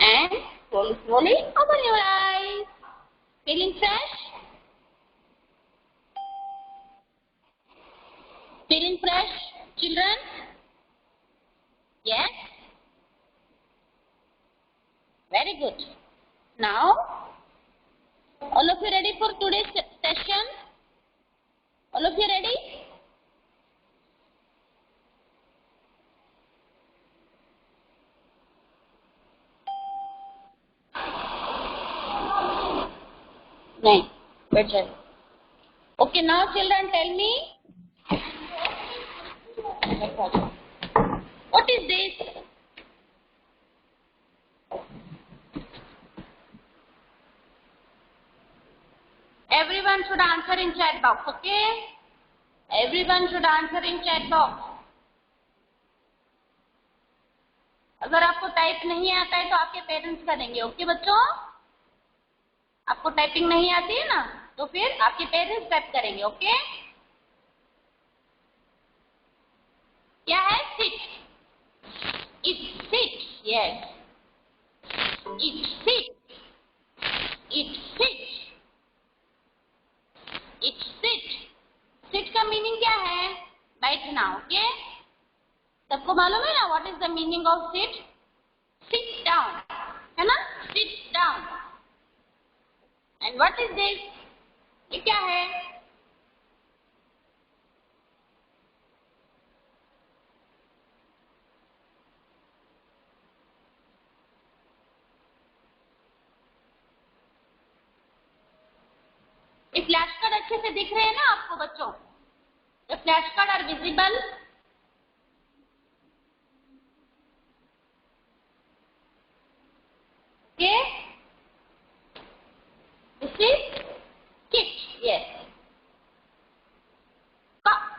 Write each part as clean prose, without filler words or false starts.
and slowly open your eyes. Feeling fresh? Feeling fresh, children? Yes? Very good. Now, all of you ready for today's session? All of you ready? No. Better. Okay, now children tell me. What is this? Everyone should answer in chat box, okay? Everyone should answer in chat box. अगर आपको type नहीं आता है तो आपके parents करेंगे, okay बच्चों? आपको टाइपिंग नहीं आती है ना, तो फिर आपके पेरेंट्स टाइप करेंगे, ओके? क्या है? Sit. It sit. Yes. It sit. It sit. It sit. Sit का मीनिंग क्या है? बैठना, ओके? सबको मालूम है ना what is the meaning of sit? Sit down, है ना? Sit down. And what is this? ये क्या है? ये फ्लैश कार्ड अच्छे से दिख रहे हैं ना आपको बच्चों? The flash card are visible? Okay, this is kit. Yes.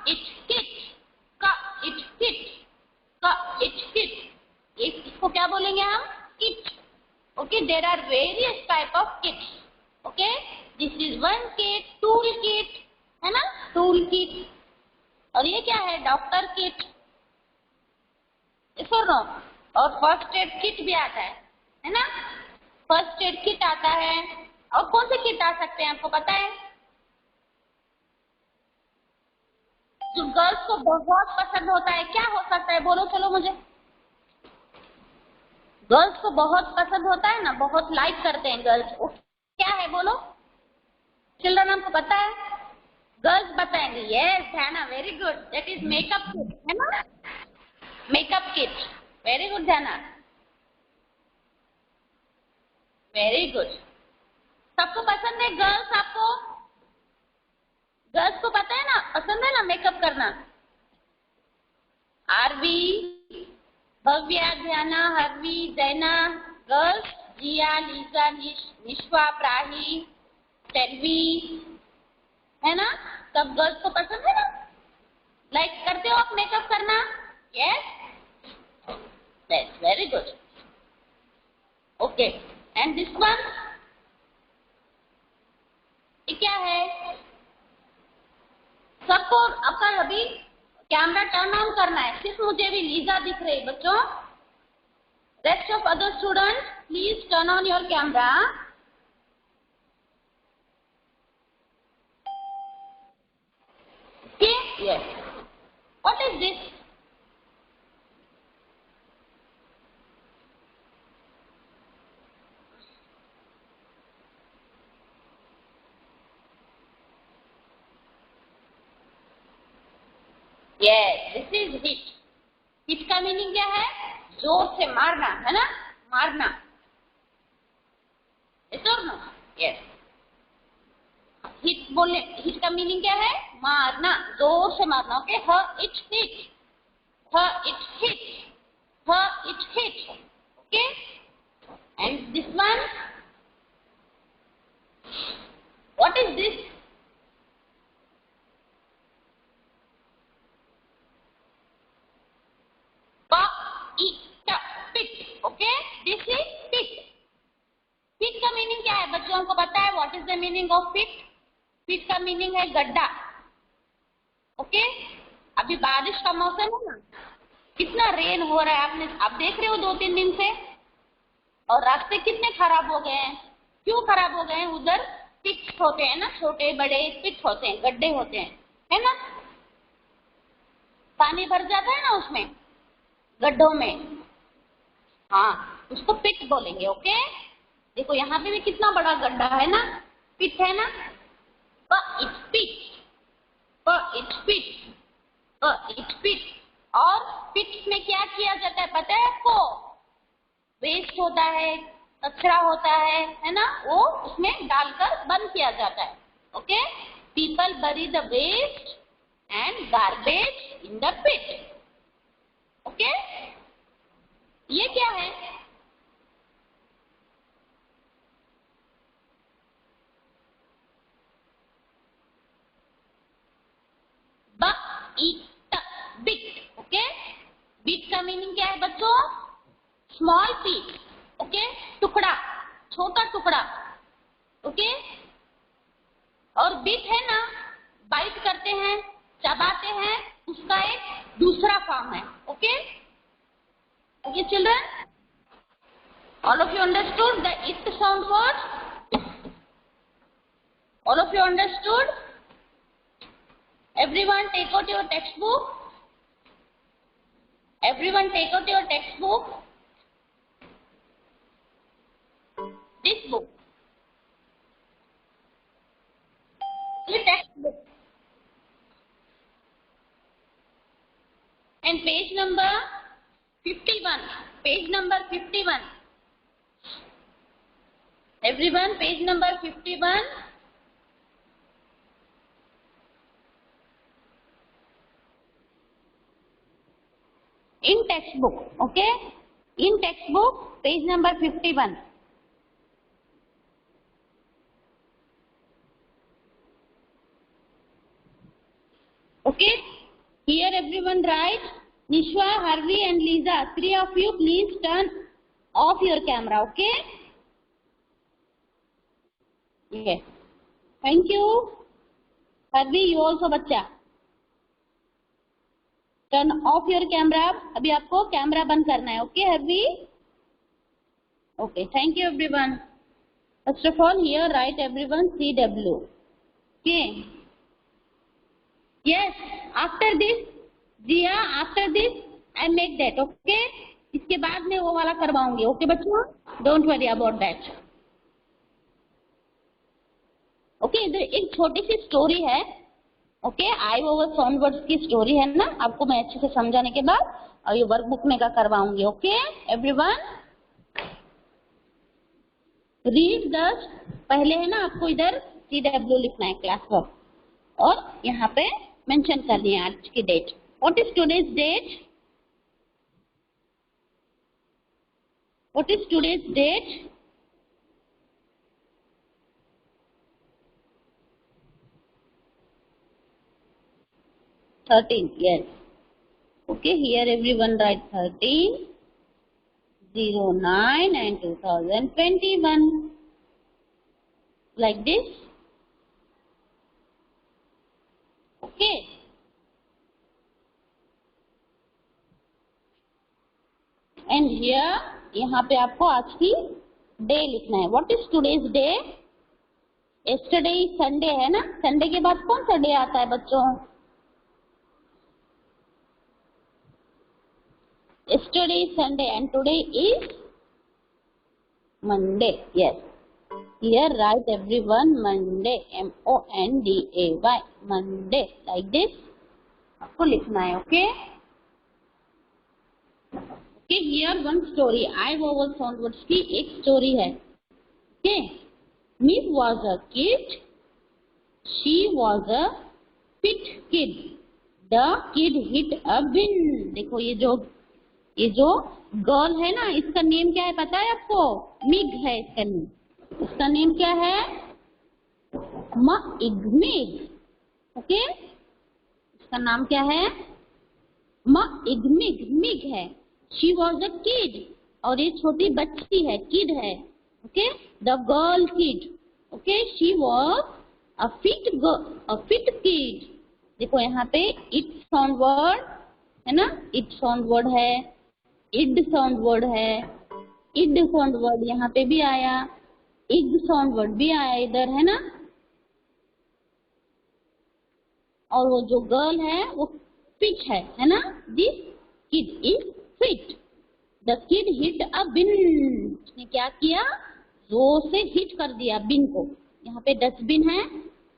It kit. It kit. It kit. इसको क्या बोलेंगे हम? Kit. Okay, there are various type of kits. Okay, this is one kit, tool kit, है ना? Tool kit. और ये क्या है? Doctor kit. इसको नो. और फर्स्ट एड किट भी आता है ना? फर्स्ट एड किट आता है. और कौन से किट आ सकते हैं आपको पता है? जो गर्ल्स को बहुत पसंद होता है, क्या हो सकता है? बोलो चलो मुझे. गर्ल्स को बहुत पसंद होता है ना, बहुत लाइक करते हैं गर्ल्स. क्या है बोलो चिल्ड्रन, आपको पता है? गर्ल्स बताएंगे. यस ध्याना, very good. That is makeup kit, है ना? Makeup kit. वेरी गुड ध्याना, वेरी गुड. सबको पसंद है गर्ल्स? आपको गर्ल्स को पता है ना, पसंद है ना मेकअप करना? आरवी, भव्या, ध्याना, हरवी, जैना, गर्ल्स. जिया, लीजा, निश्वा, प्राही, टेलवी, है ना? सब गर्ल्स को पसंद है ना? लाइक करते हो आप मेकअप करना? Yes. That's very good. Okay, and this one ये क्या है? सबको आपका अभी कैमरा टर्न ऑन करना है. सिर्फ मुझे भी लीजा दिख रही बच्चों. Rest of other students please turn on your camera. Okay. Yes. What is this? Yes, this is hit. Hit का मीनिंग क्या है? जोर से मारना, है ना? मारना. यस. हिट बोलने, हिट का मीनिंग क्या है? मारना, जोर से मारना. Okay. Her it hit. Her it hit. Her it hit. Okay. And this one, what is this? Pit. Okay, this is pit. Pit का मीनिंग क्या है बच्चों को पता है? What is the meaning of pit? Pit का meaning है गड्ढा. ओके. अभी बारिश का मौसम है ना, कितना रेन हो रहा है. आप देख रहे हो 2-3 दिन से और रास्ते कितने खराब हो गए हैं, क्यों खराब हो गए हैं? उधर पिट्स होते हैं ना, छोटे बड़े पिट्स होते हैं, गड्ढे होते हैं, है ना, पानी भर जाता है ना उसमें, गड्ढों में, हाँ उसको पिट बोलेंगे। ओके, देखो यहाँ पे भी कितना बड़ा गड्ढा है ना, पिट है ना, it's pit, it's pit, it's pit. और पिट्स में क्या किया जाता है पता है आपको? वेस्ट होता है, कचरा होता है ना, वो उसमें डालकर बंद किया जाता है। Okay, people bury the waste and garbage in the pit. Okay, ये क्या है? बिट। ओके, बिट का मीनिंग क्या है बच्चों? Small piece. ओके, टुकड़ा, छोटा टुकड़ा। ओके, और बिट है ना, बाइट करते हैं, चबाते हैं, उसका एक दूसरा फॉर्म है। Okay, okay children, all of you understood the it sound word? All of you understood? Everyone take out your textbook. Everyone take out your textbook. This book. Your textbook. And page number 51. Page number 51. Everyone, page number 51. In textbook. Okay, in textbook, page number 51. Okay, here everyone write. Nishwa, Harvey and Lisa, three of you please turn off your camera. Okay, yes, thank you. Harvey, you also बच्चा, turn off your camera. अभी आपको camera बंद करना है। Okay Harvey, okay, thank you everyone. First of all here write everyone CW। Okay, yes, after this Jiya, after this I make that. Okay, इसके बाद में वो वाला करवाऊंगी। ओके बच्चों, don't worry about that. Okay, इधर एक छोटी सी स्टोरी है। Okay, I over sound words की स्टोरी है ना, आपको मैं अच्छे से समझाने के बाद और ये वर्कबुक में का करवाऊंगी। ओके एवरीवन, रीड द, पहले है ना आपको इधर CW लिखना है, क्लास वर्क, और यहाँ पे मेंशन करनी है आज की date. What is today's date? What is today's date? Thirteenth, yes. Okay, here everyone write 13, 09 and 2021. Like this. Okay. And here, यहाँ पे आपको आज की डे लिखना है। What is today's day? Yesterday is Sunday है ना, संडे के बाद कौन सा डे आता है बच्चों? Yesterday is Sunday and today is Monday. Yes. Here write everyone Monday, MONDAY, Monday, like this आपको लिखना है। Okay, okay, here one story, I vowel sound words की एक स्टोरी है। Okay, Miss was a kid, she was a fit kid, the kid hit a bin। देखो ये जो girl है ना, इसका नेम क्या है पता है आपको? मिग है इसका नेम। इसका नेम क्या है? मिग। ओके, इसका नाम क्या है? मिग है। शी वॉज अ किड, और ये छोटी बच्ची है, किड है। Okay, the girl kid. Okay, she was a fit kid. देखो यहाँ पे इट साउंड वर्ड है ना, इट साउंड वर्ड है, इड साउंड वर्ड है, इड साउंड वर्ड यहाँ पे भी आया, इग साउंड वर्ड भी आया इधर, है ना। और वो जो गर्ल है वो फिट है ना। This kid is fit. The kid hit a bin. उसने क्या किया, जोर से हिट कर दिया बिन को। यहाँ पे डस्टबिन है,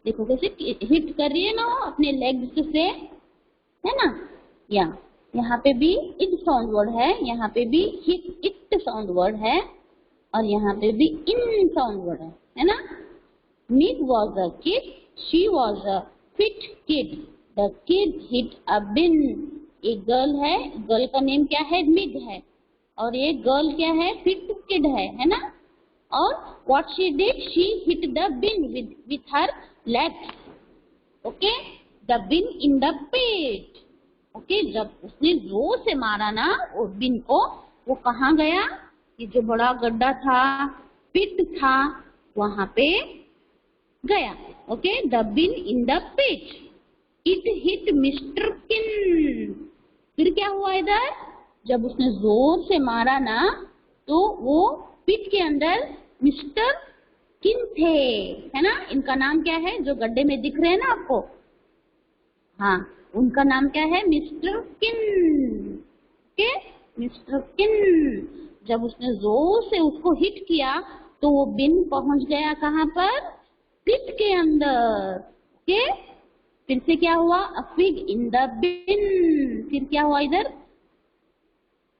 देखो कैसे हिट कर रही है ना वो अपने लेग्स से, है ना। यहाँ पे भी इड साउंड वर्ड है, यहाँ पे भी हिट इट साउंड वर्ड है, और यहाँ पे भी इन साउंड वर्ड है ना। Meg was a kid, she was a fit kid. The kid hit a bin. एक गर्ल है, गर्ल का नेम क्या है, मिग है, और ये गर्ल क्या है, फिट किड है ना। और what she did, she hit the bin with her legs. Okay, the bin in the pit. Okay, जब उसने जोर से मारा ना वो बिन को, वो कहाँ गया, ये जो बड़ा गड्ढा था, पिट था, वहां पे गया। Okay, the bin in the pit, it hit mister Kin. फिर क्या हुआ इधर, जब उसने जोर से मारा ना तो वो पिट के अंदर मिस्टर किन थे, है ना। इनका नाम क्या है, जो गड्ढे में दिख रहे हैं ना आपको, हाँ, उनका नाम क्या है, मिस्टर किन। ओके, मिस्टर किन। जब उसने जोर से उसको हिट किया तो वो बिन पहुंच गया कहाँ पर, पिट के अंदर। ओके, फिर से क्या हुआ, अ फिग इन द बिन। फिर क्या हुआ इधर,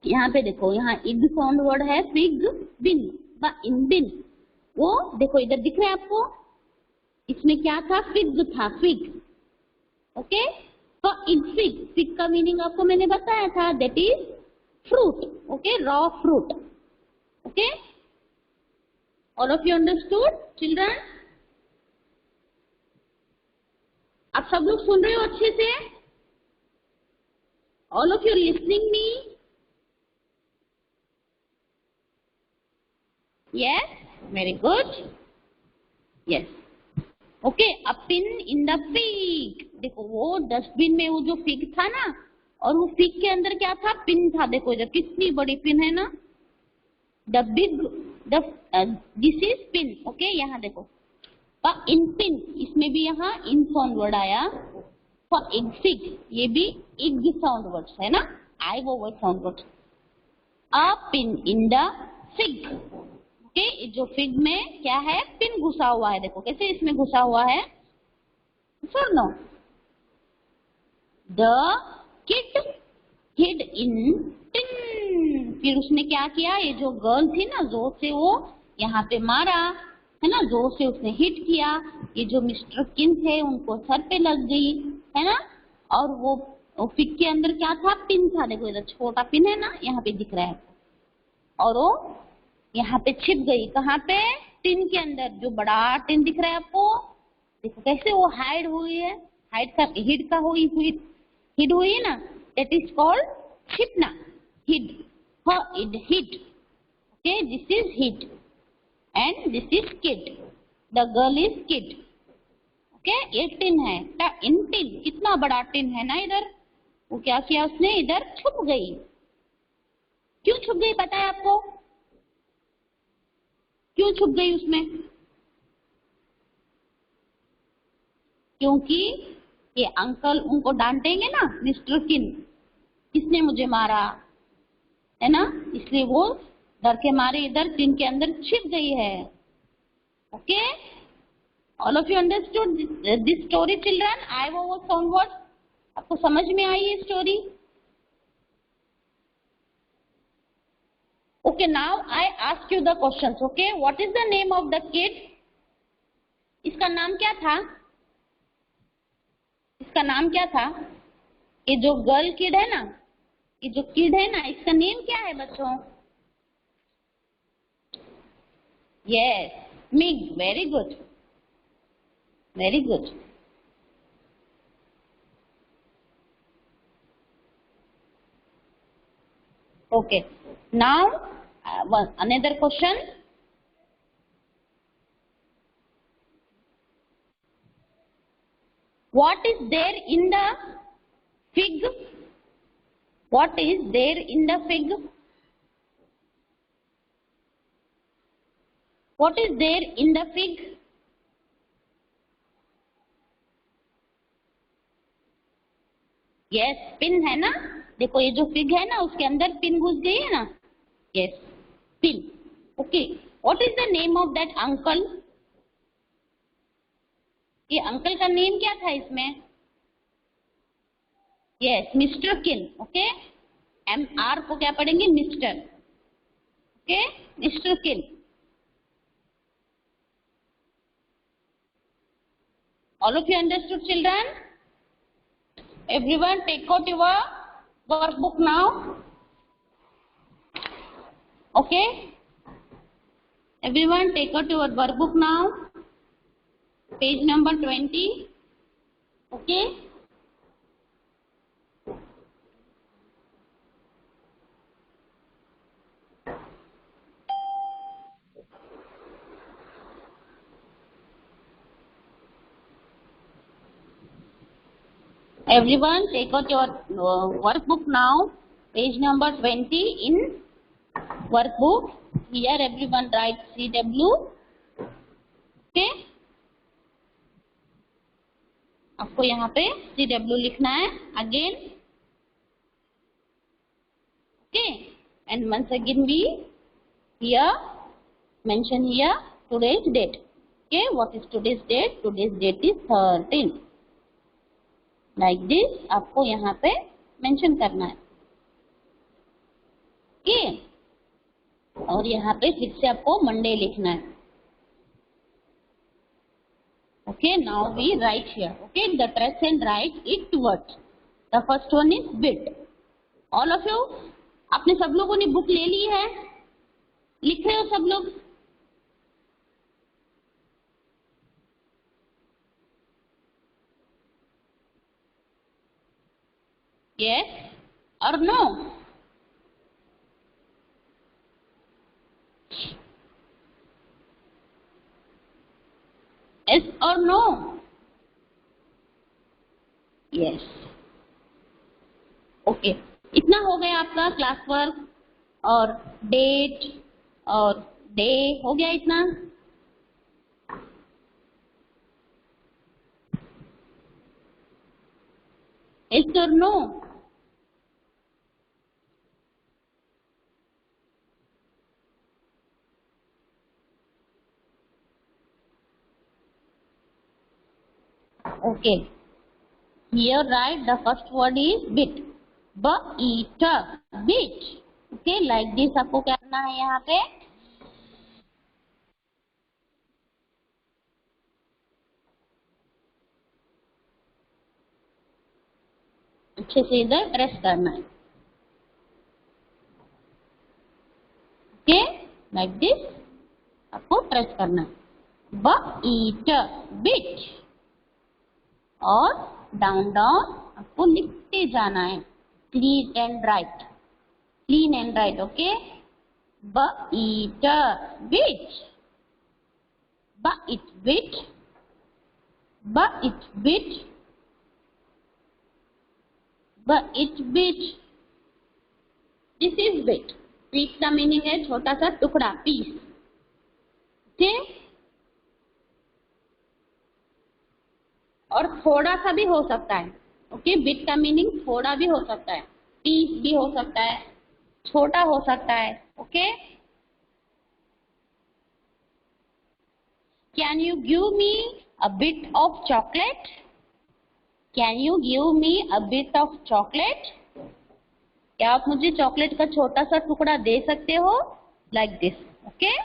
यहाँ पे देखो, यहाँ इग साउंड वर्ड है, फिग बिन इन बिन। वो देखो इधर दिख रहा है आपको, इसमें क्या था, फिग था, फिग। ओके, तो इन फिग, फिग का मीनिंग आपको मैंने बताया था, that is fruit. Okay, raw fruit. Okay, all of you understood children. आप सब लोग सुन रहे हो अच्छे से, all of you listening me, yes, very good, yes. Okay, a pin in the fig. देखो वो डस्टबिन में वो जो फिग था ना, और वो फिग के अंदर क्या था, पिन था। देखो इधर कितनी बड़ी पिन है ना, the big this is pin. Okay, यहाँ देखो, इन पिन, इसमें भी यहाँ इन साउंड वर्ड आया। फॉर एग फिग, ये भी इग साउंड वर्ड्स है ना, आई वो word sound word. A pin in the fig. Okay, जो फिग में क्या है, पिन घुसा हुआ है। देखो कैसे इसमें घुसा हुआ है, सुनो। The kid hid in tin. फिर उसने क्या किया, ये जो गर्ल थी ना, जोर से वो यहाँ पे मारा, है ना, जोर से उसने हिट किया। ये जो मिस्टर किन थे उनको सर पे लग गई, है ना। और वो फिग के अंदर क्या था, पिन था। देखो इधर छोटा पिन है ना, यहाँ पे दिख रहा है, और वो यहाँ पे छिप गई, कहाँ पे, टिन के अंदर। जो बड़ा टिन दिख रहा है आपको, देखो कैसे वो हाइड हुई है, हाइड का हिड का हुई हिड हुई है ना, दैट इज कॉल्ड छिपना, hid. It hid. Okay, this is hid and this is kid, the girl is kid. Okay, ये टिन है, इन टिन, कितना बड़ा टिन है ना इधर। वो क्या किया उसने, इधर छुप गई। क्यों छुप गई पता है आपको, क्यों छुप गई उसमें, क्योंकि ये अंकल उनको डांटेंगे ना, मिस्टर किन, किसने मुझे मारा, है ना, इसलिए वो डर के मारे इधर टिन के अंदर छिप गई है। Okay, all of you understood this story children, I वो साउंड वर्ड, आपको समझ में आई ये story. Okay, now I ask you the questions. Okay, what is the name of the kid, इसका नाम क्या था, इसका नाम क्या था, ये जो गर्ल किड है ना, ये जो किड है ना, इसका नेम क्या है बच्चों, yes, MiG, very good, very good. Okay, now another question. What is there in the fig? What is there in the fig? What is there in the fig? Yes, pin है ना, देखो ये जो fig है ना उसके अंदर pin घुस गई है ना. Yes, pin. Okay, what is the name of that uncle? ये अंकल का नेम क्या था इसमें? Yes, मिस्टर किन. ओके, MR को क्या पढ़ेंगे? मिस्टर. ओके, मिस्टर किन. All of you understood, children? Everyone take out your workbook now. Okay, everyone take out your workbook now. Page number 20. Okay. Everyone take out your workbook now. Page number 20 in workbook. Here everyone write CW. Okay. आपको यहाँ पे CW लिखना है again. Okay. And once again we here mention here today's date. Okay. What is today's date? Today's date is 13. Like this आपको यहाँ पे mention करना है. ओके, और यहाँ पे फिर से आपको मंडे लिखना है. Okay, now we write here. Okay, the trace and write it towards. The first one is bit. All of you, आपने सब लोगों ने बुक ले ली है? लिख रहे हो सब लोग? Yes or no? Yes or no? Yes. Okay. इतना हो गया आपका क्लास वर्क और डेट और डे हो गया इतना. Yes or no? Okay. Here write the first word is bit. Bit. Bit. Okay, like this आपको क्या करना है यहाँ पे? अच्छे से इधर प्रेस करना है. ओके, लाइक दिस आपको प्रेस करना है. Bit. Bit. और डाउन डाउन आपको लिखते जाना है. Clean and right. Clean and right. Okay, bit. Bit. Bit. Bit. Bit. Bit. Bit. Bit. This is bit. Bit का मीनिंग है छोटा सा टुकड़ा, पीस. ओके, और थोड़ा सा भी हो सकता है. ओके, बिट का मीनिंग थोड़ा भी हो सकता है, पीस भी हो सकता है, छोटा हो सकता है. Okay, can you give me a bit of chocolate? Can you give me a bit of chocolate? क्या आप मुझे चॉकलेट का छोटा सा टुकड़ा दे सकते हो? Like this. Okay,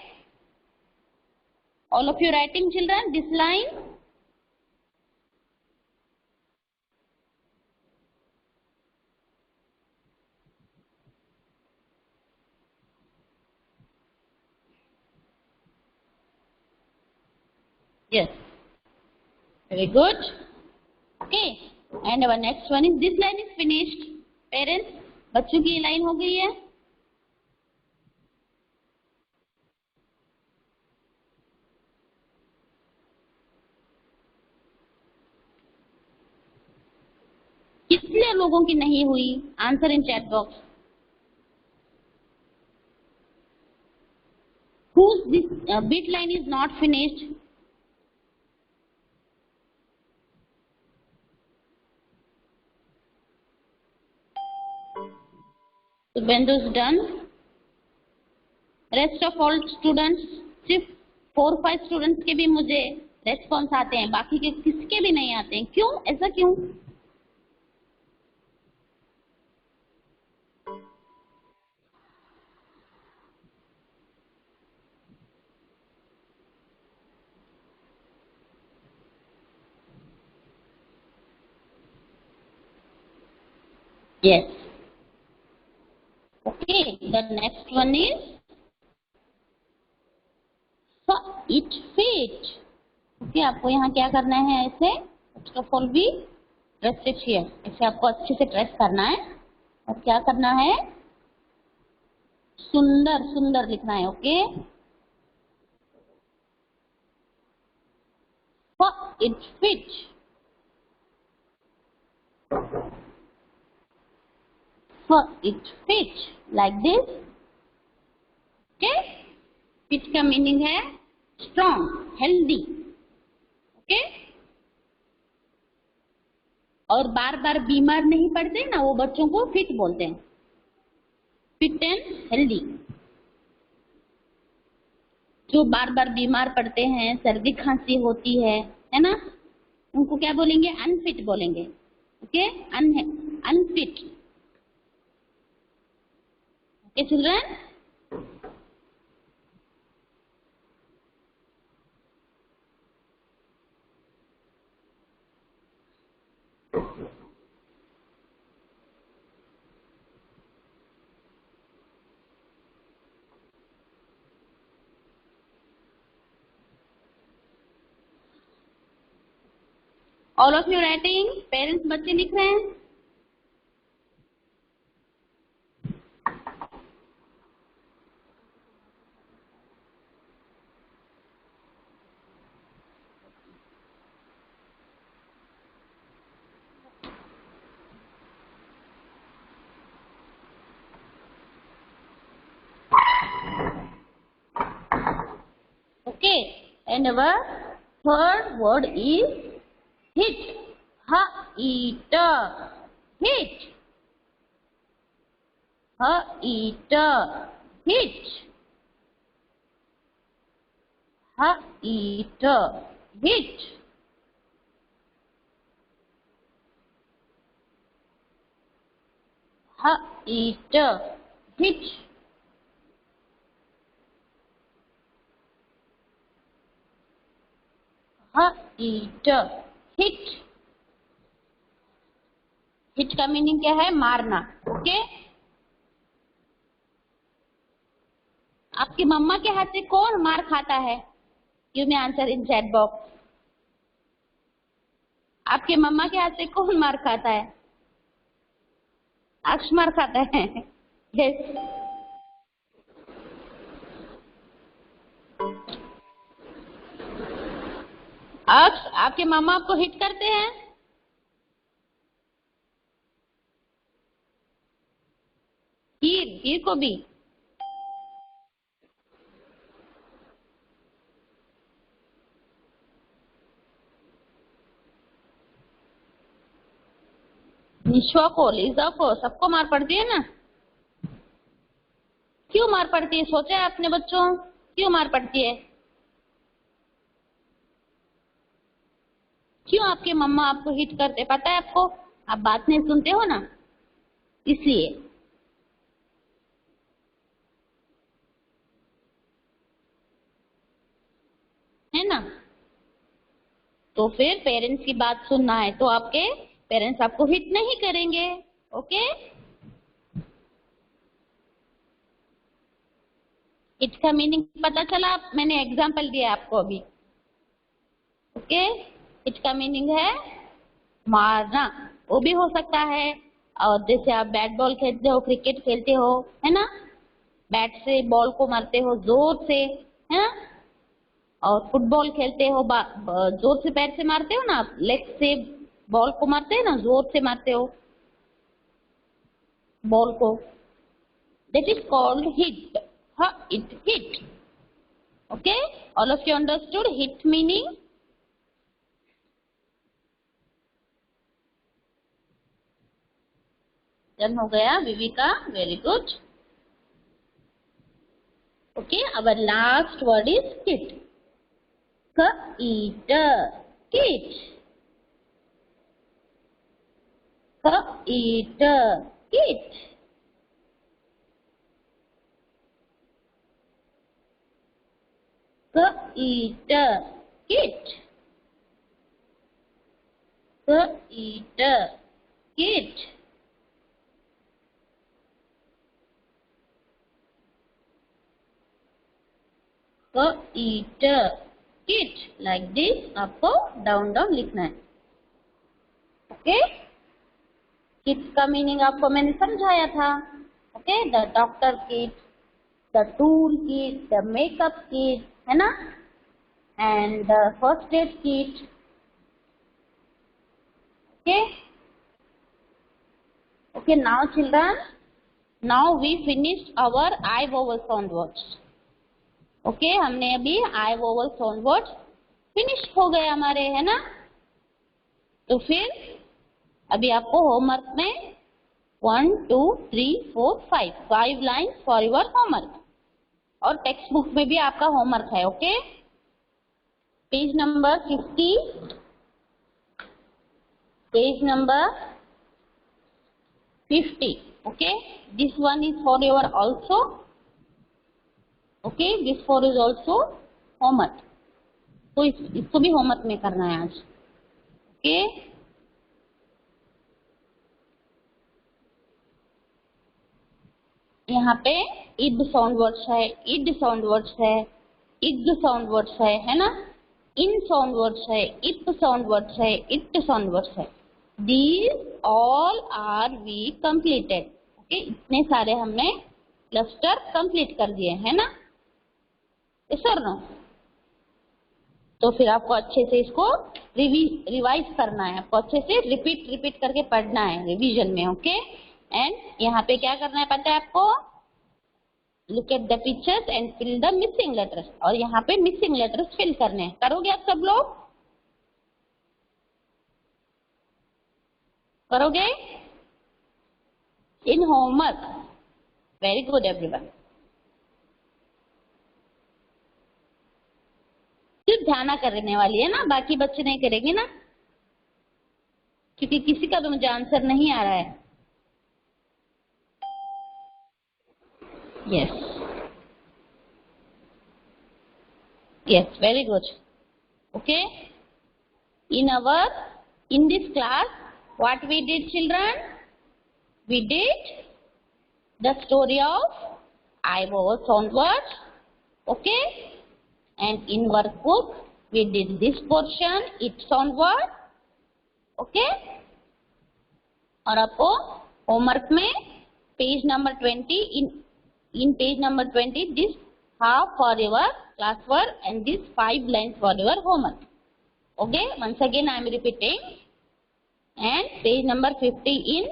all of you writing children this line. Yes, very good. Okay, and our next one is this line is finished. Parents, बच्चों की ये लाइन हो गई है. कितने लोगों की नहीं हुई? Answer in chat box. whose this bit line is not finished? Subhendu is done. Rest of all students, सिर्फ 4-5 स्टूडेंट्स के भी मुझे रेस्पॉन्स आते हैं, बाकी के किसके भी नहीं आते हैं। क्यों? ऐसा क्यों? Yes. Okay. The next one is it fit. Okay, आपको यहाँ क्या करना है? ऐसे फर्स्ट ऑफ ऑल भी प्रेस इट हियर, इसे आपको अच्छे से प्रेस करना है और क्या करना है? सुंदर सुंदर लिखना है। Okay, it fit. It fit like this. Okay, fit का मीनिंग है स्ट्रॉन्ग, हेल्दी। ओके, और बार बार बीमार नहीं पड़ते ना, वो बच्चों को फिट बोलते हैं, फिट एंड हेल्दी। जो बार बार बीमार पड़ते हैं, सर्दी खांसी होती है ना, उनको क्या बोलेंगे? अनफिट बोलेंगे। Okay, unfit. Okay children, all of you writing? Parents बच्चे लिख रहे हैं। Okay, and our third word is hit. Eater. Hit. Eater. Hit. Eater. Hit. Eater. Hit. Eater. Hit. Hit का मीनिंग क्या है? मारना। ओके, आपकी मम्मा के हाथ से कौन मार खाता है? You may answer in chat box. आपके मम्मा के हाथ से कौन मार खाता है? अक्ष मार खाता है। यस, अक्ष, आपके मम्मा आपको हिट करते हैं? हीर को भी? निशवा को, लीजा को, सबको मार पड़ती है ना? क्यों मार पड़ती है? सोचा है अपने बच्चों, क्यों मार पड़ती है? क्यों आपके मम्मा आपको हिट करते? पता है आपको? आप बात नहीं सुनते हो ना, इसलिए। है ना? तो फिर पेरेंट्स की बात सुनना है तो आपके पेरेंट्स आपको हिट नहीं करेंगे। ओके, हिट का मीनिंग पता चला? मैंने एग्जांपल दिया आपको अभी। ओके, हिट का मीनिंग है मारना। वो भी हो सकता है, और जैसे आप बैट बॉल खेलते हो, क्रिकेट खेलते हो, है ना, बैट से बॉल को मारते हो जोर से, है ना, और फुटबॉल खेलते हो, जोर से पैर से मारते हो ना, लेग से बॉल को मारते हो ना, जोर से मारते हो बॉल को, that is called hit. It hit. Okay, all of you understood hit meaning? Done हो गया Vivika, very good. Okay, our last word is kit. Kit, kit, kit, kit, kit, kit, kit, kit. Kit, kit, like this आपको down down लिखना है. Okay, kit का meaning आपको मैंने समझाया था. Okay, the doctor kit, the tool kit, the makeup kit, है ना, and the first aid kit. Okay, okay, now children, now we finished our I vowel sound words. Okay, हमने अभी I vowel sound words finish हो गए हमारे, है ना. तो फिर अभी आपको होमवर्क में 1 2 3 4 5 लाइन्स फॉर योर होमवर्क, और टेक्स्ट बुक में भी आपका होमवर्क है. Okay, page number 50, page number 50. Okay, this one is for your also. Okay, this four is also homework. तो इसको भी होमवर्क में करना है आज. ओके, यहाँ पे इड साउंड वर्ड्स है, इड साउंड वर्ड्स है, इग साउंड वर्ड्स है ना, इन साउंड वर्ड्स है, इप साउंड वर्ड्स है, इट साउंड वर्ड्स है. These all are we completed. Okay, इतने सारे हमने क्लस्टर कंप्लीट कर दिए, है ना. सर नो, तो फिर आपको अच्छे से इसको रिवाइज करना है, आपको अच्छे से रिपीट करके पढ़ना है रिवीजन में. ओके, एंड यहाँ पे क्या करना है पता है आपको, look at the pictures and fill the missing letters. और यहाँ पे मिसिंग लेटर्स फिल करने हैं. करोगे आप सब लोग? करोगे in homework? Very good everyone. सिर्फ ध्यान करने वाली है ना, बाकी बच्चे नहीं करेंगे ना, क्योंकि किसी का तो मुझे आंसर नहीं आ रहा है. Yes, yes, very good. Okay, in this class what we did children? We did the story of I vowel sound words. Okay, and in workbook we did this portion, it sound word. Okay, और आपको homework में page number 20, in page number 20 this half for your class work and this 5 lines for your homework. Okay, once again I am repeating, and page number 50 in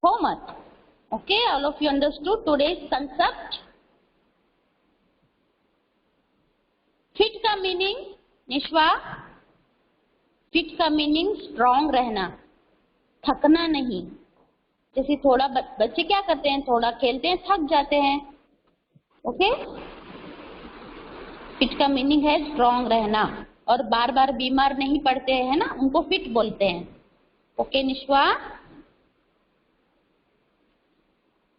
homework. Okay, all of you understood today's concept. Fit का meaning निश्वा, fit का meaning strong रहना, थकना नहीं. जैसे थोड़ा बच्चे क्या करते हैं, थोड़ा खेलते हैं, थक जाते हैं. ओके, फिट का मीनिंग है स्ट्रांग रहना, और बार बार बीमार नहीं पड़ते हैं ना, उनको फिट बोलते हैं. ओके निश्वा,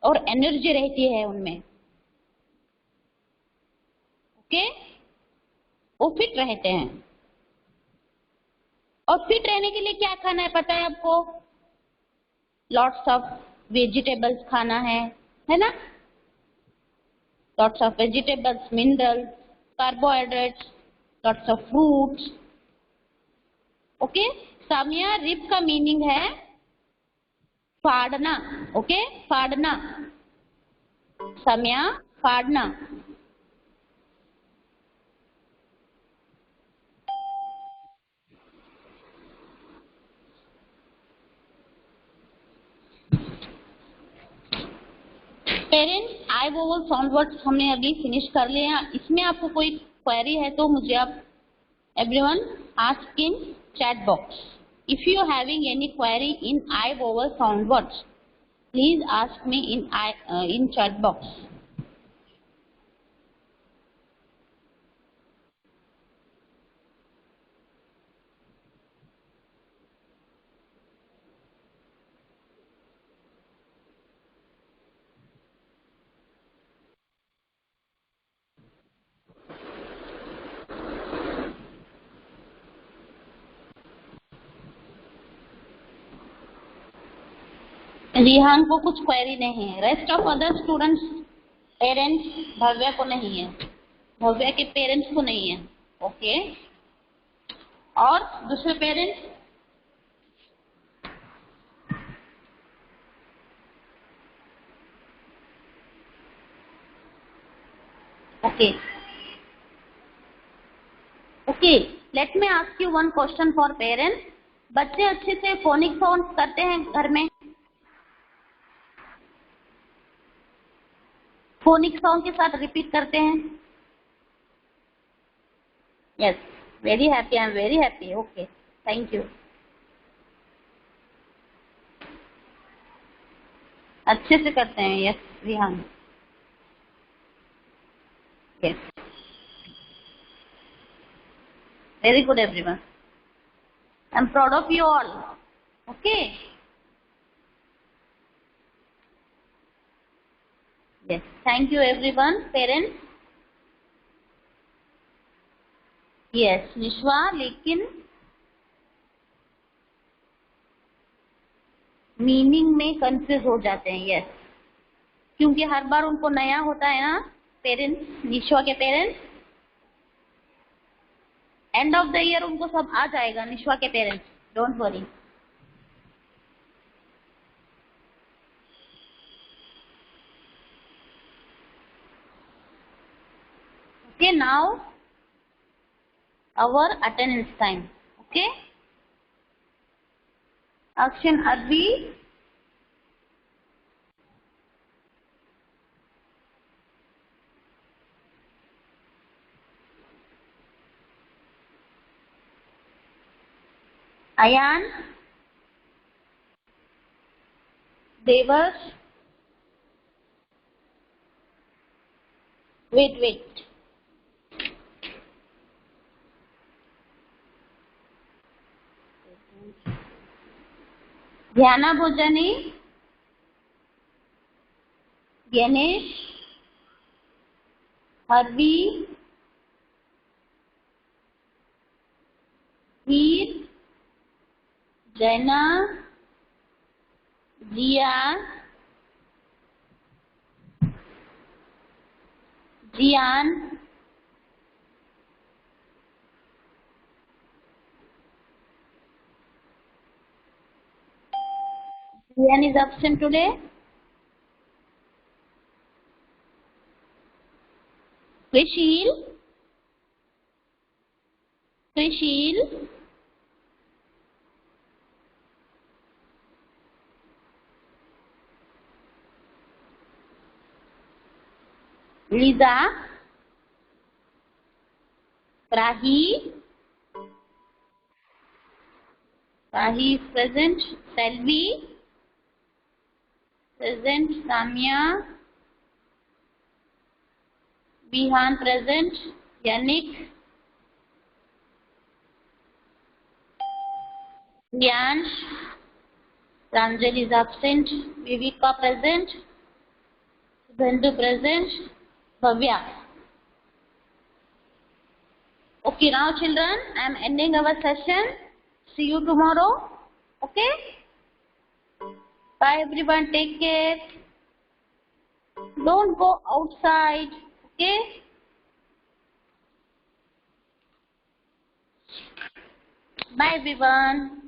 और एनर्जी रहती है उनमें. ओके, वो फिट रहते हैं. और फिट रहने के लिए क्या खाना है पता है आपको? लॉट्स ऑफ वेजिटेबल्स खाना है ना. Lots of vegetables, minerals, carbohydrates, lots of fruits. Okay, Samia, rip का मीनिंग है फाड़ना. ओके, फाड़ना. सामिया, फाड़ना. Parents, I vowel sound words हमने अभी फिनिश कर लिया. इसमें आपको कोई क्वेरी है तो मुझे आप everyone ask in chat box. If you having any query in I vowel sound words, please ask me in chat box. Rihan को कुछ क्वेरी नहीं है, rest of other students parents, Bhavya को नहीं है, भव्या के पेरेंट्स को नहीं है, ओके। और दूसरे parents, okay okay. Let me ask you one question for parents. बच्चे अच्छे से फोनिक साउंड करते हैं घर में? फोनिक साउंड के साथ रिपीट करते हैं? Yes, very happy, I am very happy, okay, thank you. अच्छे से करते हैं, yes Rihan, yes, very good everyone, I am proud of you all, okay. Yes, thank you everyone, parents. Yes Nishwa, लेकिन meaning में कंफ्यूज हो जाते हैं, यस, क्योंकि हर बार उनको नया होता है ना पेरेंट्स, निश्वा के parents. End of the year उनको सब आ जाएगा, निश्वा के parents, don't worry. Okay, now our attendance time, okay? Action Arbi, Ayan, Devas, wait, ध्याना भोजनी, गणेश, हरवी, हीर, जैना, जिया, जियान, Jiyan is absent today. Krishil, Liza, Prahi is present. Selvi, present. Samya, Bihan present. Yannick, Yan, Pranjal is absent. Vivika present. Bandhu present. Bhavya. Okay, now children, I am ending our session. See you tomorrow. Okay? Bye everyone. Take care. Don't go outside. Okay? Bye everyone.